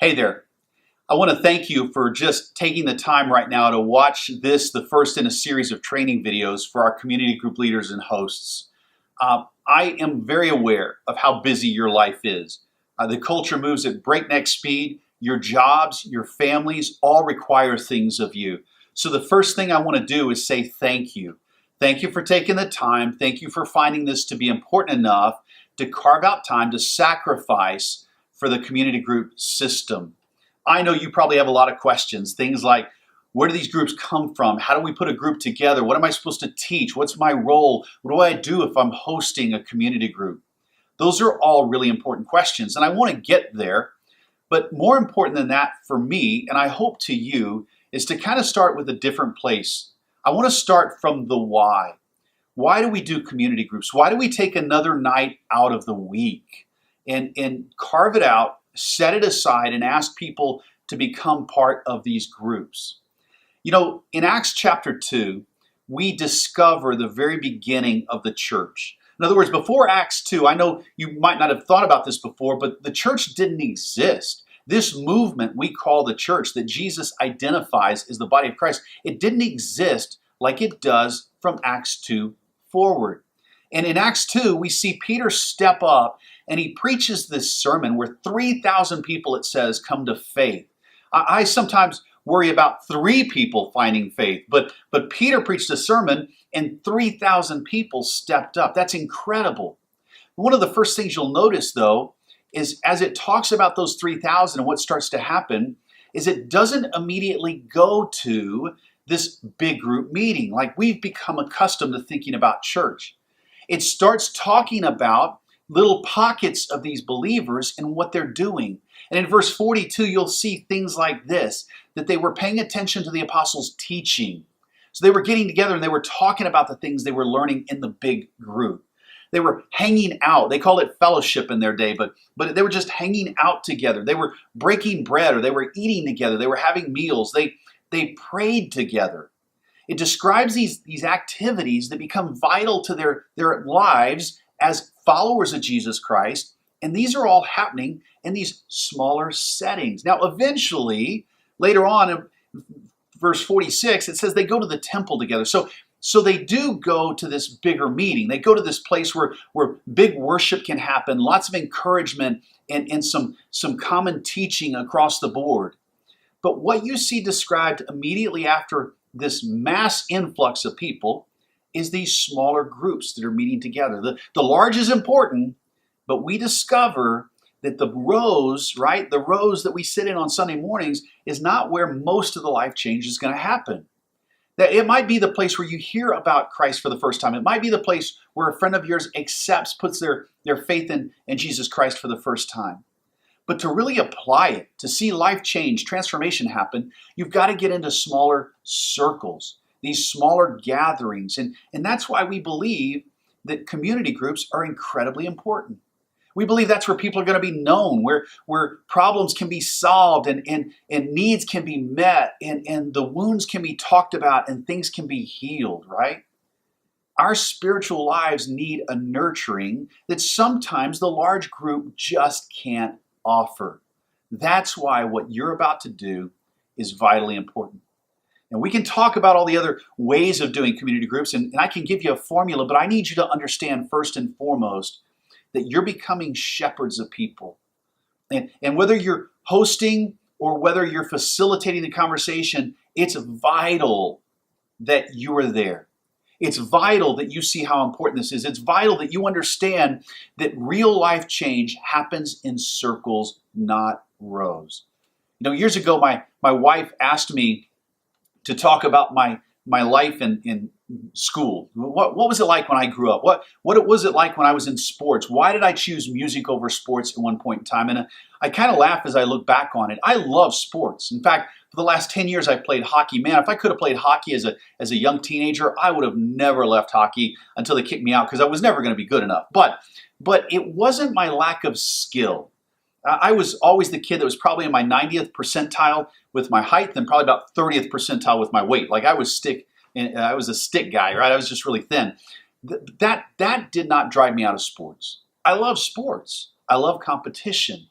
Hey there. I want to thank you for just taking the time right now to watch this, the first in a series of training videos for our community group leaders and hosts. I am very aware of how busy your life is. The culture moves at breakneck speed. Your jobs, your families all require things of you. So the first thing I want to do is say thank you. Thank you for taking the time. Thank you for finding this to be important enough to carve out time to sacrifice for the community group system. I know you probably have a lot of questions, things like, where do these groups come from? How do we put a group together? What am I supposed to teach? What's my role? What do I do if I'm hosting a community group? Those are all really important questions, and I want to get there. But more important than that for me, and I hope to you, is to kind of start with a different place. I want to start from the why. Why do we do community groups? Why do we take another night out of the week and carve it out, set it aside, and ask people to become part of these groups? You know, in Acts chapter 2, we discover the very beginning of the church. In other words, before Acts 2, I know you might not have thought about this before, but the church didn't exist. This movement we call the church that Jesus identifies as the body of Christ, it didn't exist like it does from Acts 2 forward. And in Acts 2, we see Peter step up and he preaches this sermon where 3,000 people, it says, come to faith. I sometimes worry about 3 people finding faith, but Peter preached a sermon and 3,000 people stepped up. That's incredible. One of the first things you'll notice, though, is as it talks about those 3,000 and what starts to happen, is it doesn't immediately go to this big group meeting like we've become accustomed to thinking about church. It starts talking about little pockets of these believers and what they're doing. And in verse 42, you'll see things like this, that they were paying attention to the apostles' teaching. So they were getting together and they were talking about the things they were learning in the big group. They were hanging out. They called it fellowship in their day, but they were just hanging out together. They were breaking bread or they were eating together. They were having meals. They prayed together. It describes these activities that become vital to their lives as followers of Jesus Christ. And these are all happening in these smaller settings. Now, eventually, later on in verse 46, it says they go to the temple together. So they do go to this bigger meeting. They go to this place where big worship can happen, lots of encouragement, and some common teaching across the board. But what you see described immediately after this mass influx of people is these smaller groups that are meeting together. The large is important, but we discover that the rows, right, the rows that we sit in on Sunday mornings is not where most of the life change is going to happen. That it might be the place where you hear about Christ for the first time. It might be the place where a friend of yours puts their faith in Jesus Christ for the first time. But to really apply it, to see life change, transformation happen, you've got to get into smaller circles, these smaller gatherings. And that's why we believe that community groups are incredibly important. We believe that's where people are going to be known, where problems can be solved and needs can be met and the wounds can be talked about and things can be healed, right? Our spiritual lives need a nurturing that sometimes the large group just can't offer. That's why what you're about to do is vitally important. And we can talk about all the other ways of doing community groups, and I can give you a formula, but I need you to understand first and foremost that you're becoming shepherds of people. And whether you're hosting or whether you're facilitating the conversation, it's vital that you are there. It's vital that you see how important this is. It's vital that you understand that real life change happens in circles, not rows. You know, years ago, my wife asked me to talk about my life in school. What was it like when I grew up? What was it like when I was in sports? Why did I choose music over sports at one point in time? And I kind of laugh as I look back on it. I love sports. In fact, for the last 10 years, I've played hockey. Man, if I could have played hockey as a young teenager, I would have never left hockey until they kicked me out because I was never going to be good enough. But it wasn't my lack of skill. I was always the kid that was probably in my 90th percentile with my height and probably about 30th percentile with my weight. Like I was a stick guy, right? I was just really thin. That did not drive me out of sports. I love sports. I love competition.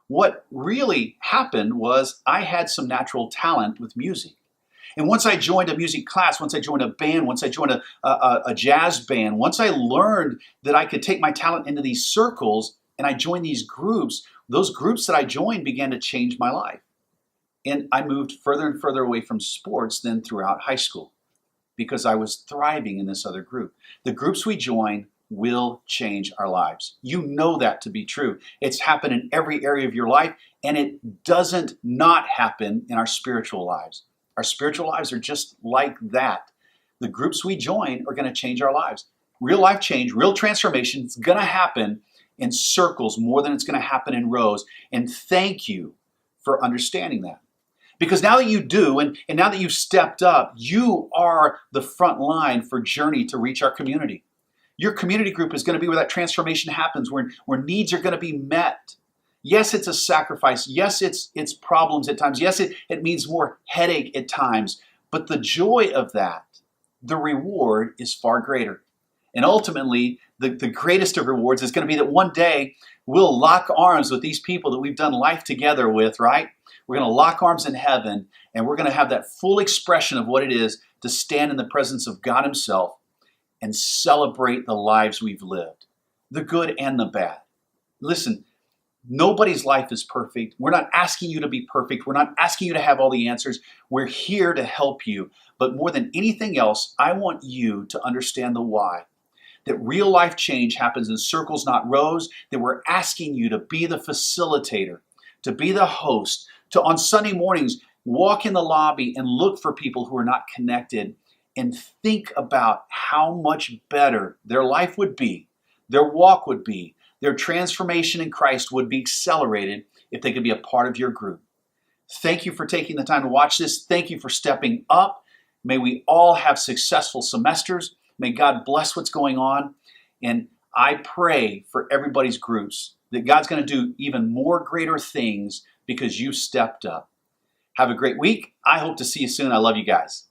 What really happened was I had some natural talent with music. And once I joined a music class, once I joined a band, once I joined a jazz band, once I learned that I could take my talent into these circles and I joined these groups, those groups that I joined began to change my life. And I moved further and further away from sports than throughout high school because I was thriving in this other group. The groups we join will change our lives. You know that to be true. It's happened in every area of your life, and it doesn't not happen in our spiritual lives. Our spiritual lives are just like that. The groups we join are going to change our lives. Real life change, real transformation is going to happen in circles more than it's going to happen in rows. And thank you for understanding that. Because now that you do, and now that you've stepped up, you are the front line for Journey to reach our community. Your community group is going to be where that transformation happens, where needs are going to be met. Yes, it's a sacrifice. Yes, it's problems at times. Yes, it means more headache at times. But the joy of that, the reward is far greater. And ultimately, the greatest of rewards is going to be that one day we'll lock arms with these people that we've done life together with, right? We're going to lock arms in heaven, and we're going to have that full expression of what it is to stand in the presence of God Himself and celebrate the lives we've lived, the good and the bad. Listen, nobody's life is perfect. We're not asking you to be perfect. We're not asking you to have all the answers. We're here to help you. But more than anything else, I want you to understand the why. That real life change happens in circles, not rows. That we're asking you to be the facilitator, to be the host, to on Sunday mornings walk in the lobby and look for people who are not connected and think about how much better their life would be, their walk would be, their transformation in Christ would be accelerated if they could be a part of your group. Thank you for taking the time to watch this. Thank you for stepping up. May we all have successful semesters. May God bless what's going on. And I pray for everybody's groups that God's going to do even more greater things because you stepped up. Have a great week. I hope to see you soon. I love you guys.